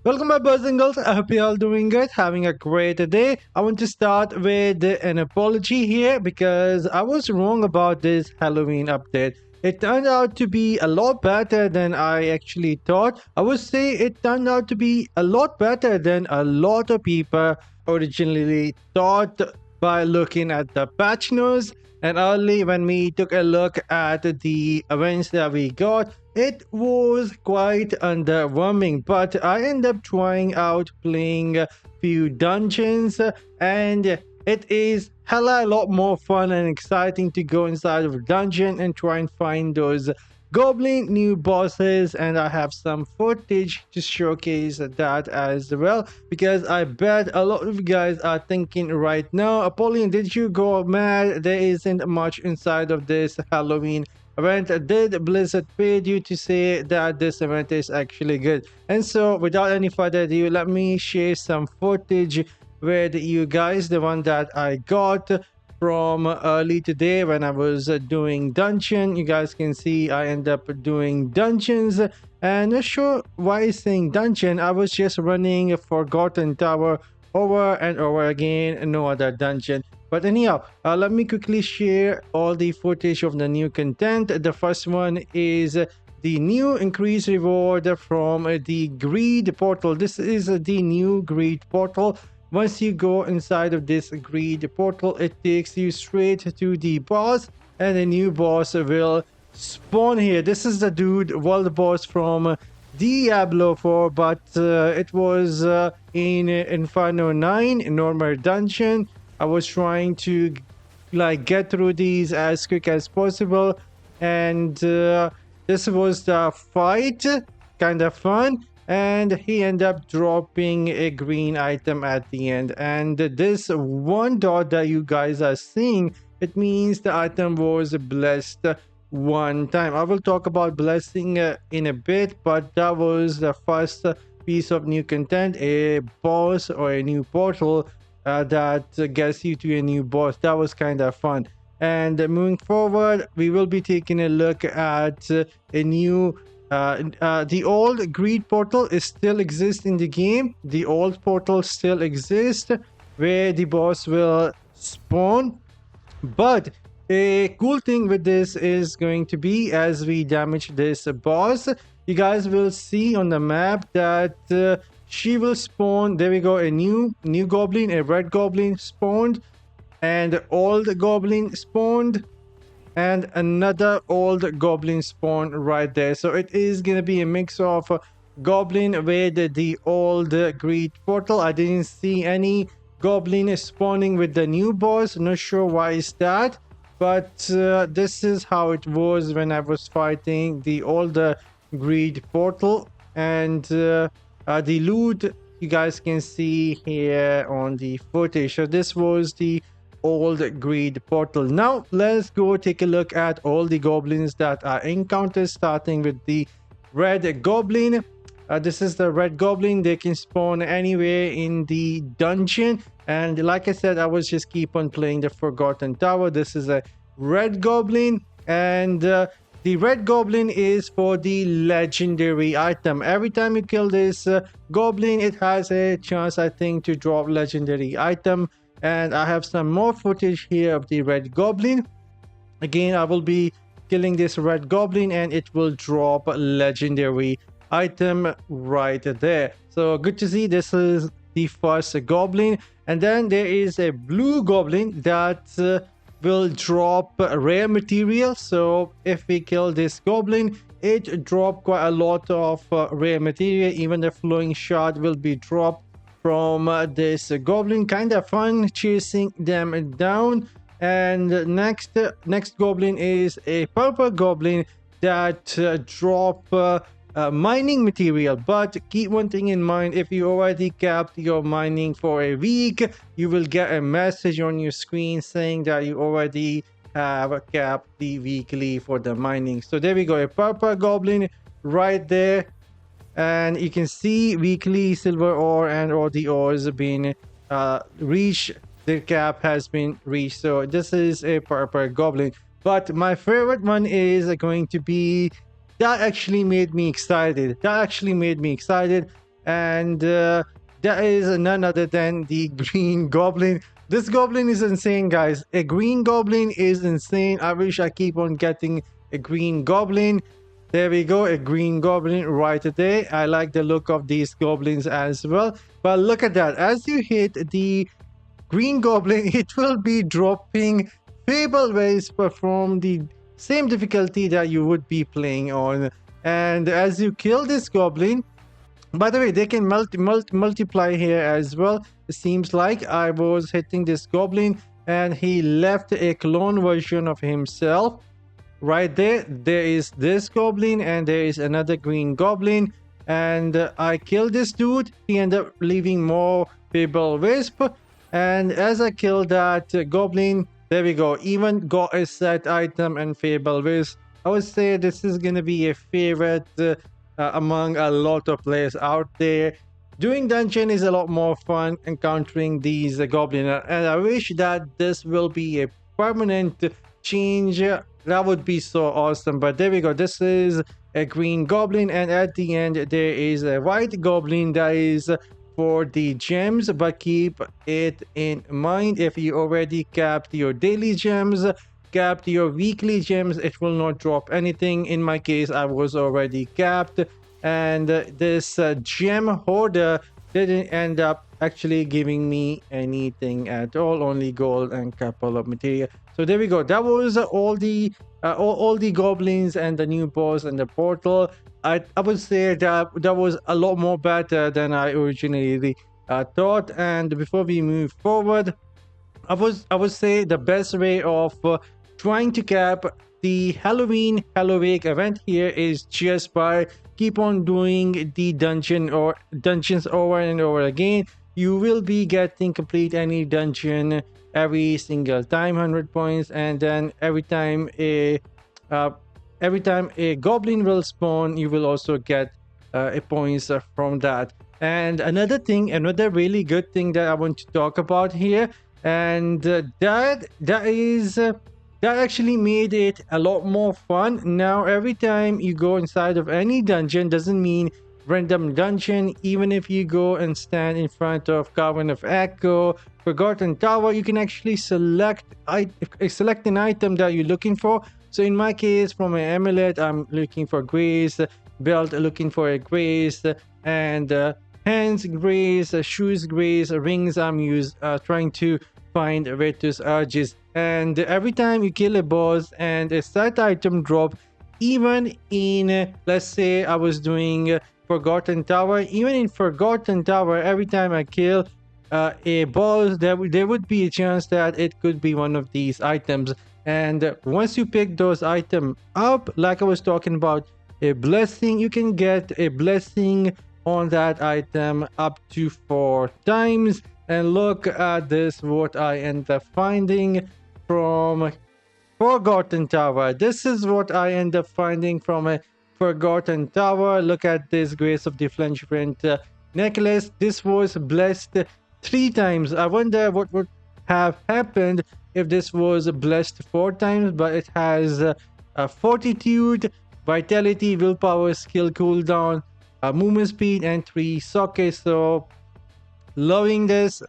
Welcome my boys and girls. I hope you're all doing good, having a great day. I want to start with an apology here because I was wrong about this Halloween update. It turned out to be a lot better than I actually thought. I would say it turned out to be a lot better than a lot of people originally thought by looking at the patch notes. And early when we took a look at the events that we got, it was quite underwhelming, but I ended up trying out playing a few dungeons, and it is hella a lot more fun and exciting to go inside of a dungeon and try and find those Goblin new bosses, and I have some footage to showcase that as well, because I bet a lot of you guys are thinking right now, Apollyon, did you go mad? There isn't much inside of this Halloween event. Did Blizzard pay you to say that this event is actually good? And so without any further ado, let me share some footage with you guys, the one that I got from early today when I was doing dungeon. You guys can see I end up doing dungeons, and not sure why it's saying dungeon. I was just running a Forgotten Tower over and over again, no other dungeon. But anyhow, let me quickly share all the footage of the new content. The first one is the new increased reward from the greed portal. This is the new greed portal. Once you go inside of this greed portal, it takes you straight to the boss, and the new boss will spawn here. This is the dude, world boss from Diablo 4, but it was in Inferno 9 normal dungeon. I was trying to get through these as quick as possible, and this was the fight, kind of fun. And he ended up dropping a green item at the end, and this one dot that you guys are seeing, it means the item was blessed one time. I will talk about blessing in a bit, but that was the first piece of new content, a boss or a new portal that gets you to a new boss. That was kind of fun. And moving forward, we will be taking a look at a new the old greed portal is still exists in the game. The old portal still exists where the boss will spawn, but a cool thing with this is going to be, as we damage this boss, you guys will see on the map that she will spawn. There we go, a new goblin, a red goblin spawned, and old goblin spawned, and another old goblin spawn right there. So it is gonna be a mix of goblin with the old greed portal. I didn't see any goblin spawning with the new boss, not sure why is that, but this is how it was when I was fighting the old greed portal. And the loot you guys can see here on the footage. So this was the old greed portal. Now let's go take a look at all the goblins that are encountered, starting with the red goblin. This is the red goblin. They can spawn anywhere in the dungeon, and like I said, I was just keep on playing the Forgotten Tower. This is a red goblin, and the red goblin is for the legendary item. Every time you kill this goblin, it has a chance, I think, to drop legendary item. And I have some more footage here of the red goblin. Again, I will be killing this red goblin, and it will drop a legendary item right there. So good to see. This is the first goblin. And then there is a blue goblin that will drop rare material. So if we kill this goblin, it drop quite a lot of rare material. Even the flowing shard will be dropped from this goblin. Kind of fun chasing them down. And next goblin is a purple goblin that drop mining material. But keep one thing in mind: if you already capped your mining for a week, you will get a message on your screen saying that you already have capped the weekly for the mining. So there we go, a purple goblin right there. And you can see weekly silver ore and all the ores have been reached. The cap has been reached. So this is a purple goblin. But my favorite one is going to be, that actually made me excited. and that is none other than the Green Goblin. This goblin is insane, guys. A Green Goblin is insane. I wish I keep on getting a Green Goblin. There we go, a Green Goblin right there. I like the look of these goblins as well. But look at that. As you hit the Green Goblin, it will be dropping Fable Wisp from the same difficulty that you would be playing on. And as you kill this goblin, by the way, they can multiply here as well. It seems like I was hitting this goblin and he left a clone version of himself. Right there is this goblin and there is another Green Goblin. And I killed this dude. He ended up leaving more Fable Wisp. And as I killed that goblin, there we go. Even got a set item and Fable Wisp. I would say this is going to be a favorite among a lot of players out there. Doing dungeon is a lot more fun encountering these goblins, and I wish that this will be a permanent change. That would be so awesome. But there we go. This is a Green Goblin, and at the end there is a White Goblin that is for the gems. But keep it in mind, if you already capped your daily gems, capped your weekly gems, it will not drop anything. In my case, I was already capped, and this gem hoarder didn't end up actually giving me anything at all, only gold and couple of material. So there we go. That was all the goblins and the new boss and the portal. I would say that was a lot more better than I originally thought. And before we move forward, I would say the best way of trying to cap the Halloween Halloween event here is just by keep on doing the dungeons over and over again. You will be getting complete any dungeon every single time, 100 points, and then every time a goblin will spawn, you will also get a points from that. And another really good thing that I want to talk about here, and that actually made it a lot more fun. Now every time you go inside of any dungeon, doesn't mean random dungeon, even if you go and stand in front of Cavern of Echo, Forgotten Tower, you can actually select an item that you're looking for. So in my case, for my amulet, I'm looking for grace, belt looking for a grace, and hands grace, shoes grace, rings I'm trying to find Virtus Urges. And every time you kill a boss and a set item drop, even in, let's say I was doing Forgotten Tower, even in Forgotten Tower, every time I kill a boss, there would be a chance that it could be one of these items. And once you pick those items up, like I was talking about, a blessing, you can get a blessing on that item up to 4 times. And look at this, what I end up finding from Forgotten Tower. This is what I end up finding from a Forgotten Tower. Look at this Grace of Different necklace. This was blessed 3 times. I wonder what would have happened if this was blessed 4 times, but it has fortitude, vitality, willpower, skill cooldown, movement speed, and 3 sockets. So loving this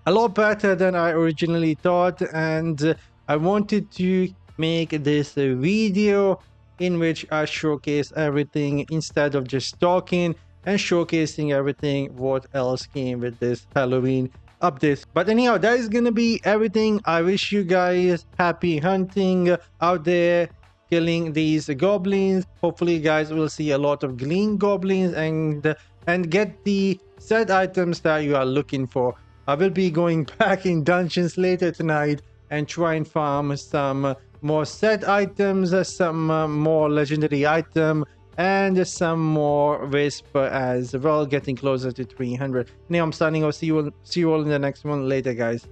a lot better than I originally thought, and I wanted to make this a video in which I showcase everything instead of just talking and showcasing everything what else came with this Halloween update. But anyhow, that is gonna be everything. I wish you guys happy hunting out there, killing these goblins. Hopefully you guys will see a lot of green goblins and get the set items that you are looking for. I will be going back in dungeons later tonight and try and farm some more set items, some more legendary item, and some more wisp as well, getting closer to 300. Now I'm signing off. See you all in the next one later, guys.